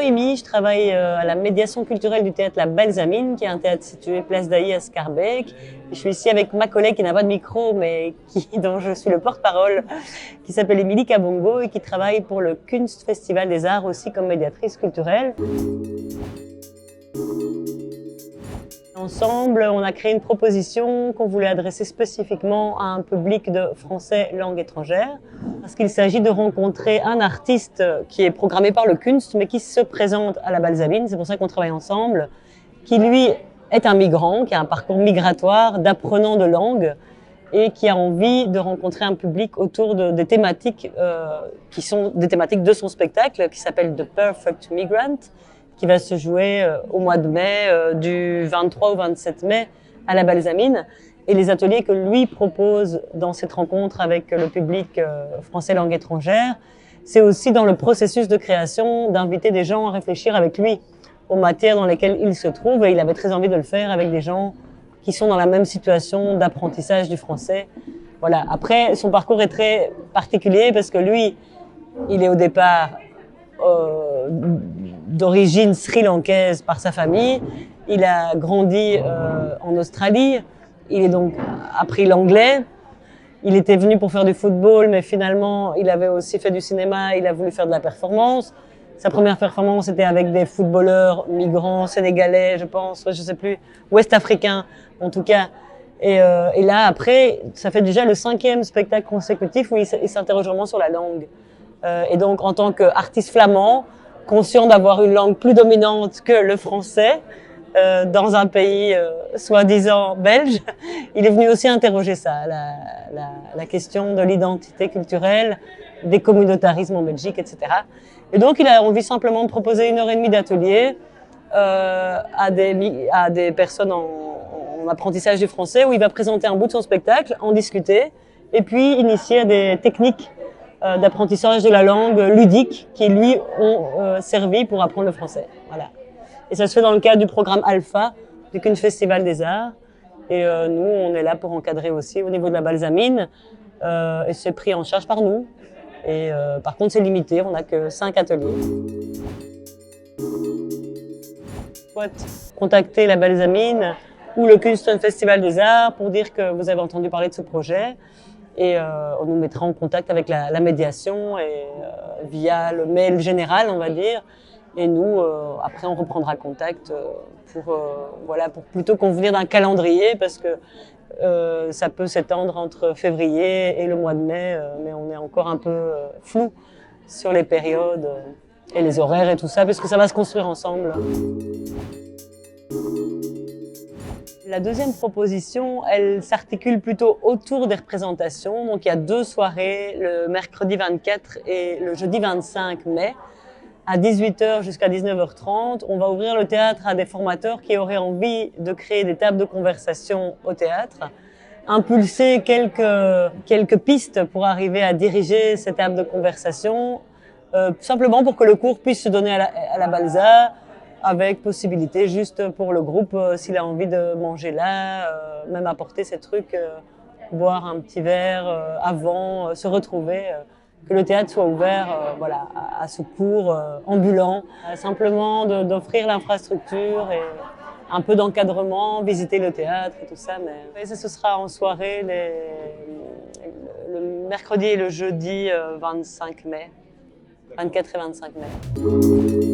Noémie, je travaille à la médiation culturelle du théâtre La Balsamine, qui est un théâtre situé place d'Ailly à Scarbeck. Je suis ici avec ma collègue qui n'a pas de micro, mais dont je suis le porte-parole, qui s'appelle Émilie Kabongo et qui travaille pour le Kunstfestival des Arts aussi comme médiatrice culturelle. Ensemble, on a créé une proposition qu'on voulait adresser spécifiquement à un public de français langue étrangère, parce qu'il s'agit de rencontrer un artiste qui est programmé par le Kunst, mais qui se présente à la Balsamine, c'est pour ça qu'on travaille ensemble, qui lui est un migrant, qui a un parcours migratoire d'apprenant de langue et qui a envie de rencontrer un public autour des thématiques qui sont des thématiques de son spectacle, qui s'appelle The Perfect Migrant, qui va se jouer au mois de mai, du 23 au 27 mai à la Balsamine. Et les ateliers que lui propose dans cette rencontre avec le public français langue étrangère, c'est aussi dans le processus de création d'inviter des gens à réfléchir avec lui aux matières dans lesquelles il se trouve. Et il avait très envie de le faire avec des gens qui sont dans la même situation d'apprentissage du français. Voilà. Après, son parcours est très particulier parce que lui, il est au départ d'origine sri-lankaise par sa famille. Il a grandi en Australie. Il a donc appris l'anglais. Il était venu pour faire du football, mais finalement, il avait aussi fait du cinéma. Il a voulu faire de la performance. Sa première performance était avec des footballeurs migrants, sénégalais, je pense, je sais plus, ouest-africains en tout cas. Et là, après, ça fait déjà le 5e spectacle consécutif où il s'interroge vraiment sur la langue. Et donc, en tant qu'artiste flamand, conscient d'avoir une langue plus dominante que le français, dans un pays soi-disant belge, il est venu aussi interroger ça, la question de l'identité culturelle, des communautarismes en Belgique, etc. Et donc, il a envie simplement de proposer 1h30 d'atelier à des personnes en apprentissage du français, où il va présenter un bout de son spectacle, en discuter, et puis initier à des techniques d'apprentissage de la langue ludique qui lui ont servi pour apprendre le français. Voilà. Et ça se fait dans le cadre du programme Alpha du Kunstfestival des Arts. Et nous, on est là pour encadrer aussi au niveau de la Balsamine. Et c'est pris en charge par nous. Et par contre, c'est limité, on n'a que 5 ateliers. Contactez la Balsamine ou le Kunstfestival des Arts pour dire que vous avez entendu parler de ce projet. Et on nous mettra en contact avec la médiation et via le mail général, on va dire. Et nous, après, on reprendra contact pour plutôt convenir d'un calendrier, parce que ça peut s'étendre entre février et le mois de mai, mais on est encore un peu flou sur les périodes et les horaires et tout ça, parce que ça va se construire ensemble. La deuxième proposition, elle s'articule plutôt autour des représentations. Donc il y a 2 soirées, le mercredi 24 et le jeudi 25 mai, à 18h jusqu'à 19h30. On va ouvrir le théâtre à des formateurs qui auraient envie de créer des tables de conversation au théâtre, impulser quelques pistes pour arriver à diriger ces tables de conversation, simplement pour que le cours puisse se donner à la Balsa, avec possibilité juste pour le groupe, s'il a envie de manger là, même apporter ses trucs, boire un petit verre avant, se retrouver, que le théâtre soit ouvert voilà, à ce cours ambulant, simplement d'offrir l'infrastructure et un peu d'encadrement, visiter le théâtre et tout ça. Mais ce sera en soirée le mercredi et le jeudi 25 mai, 24 et 25 mai.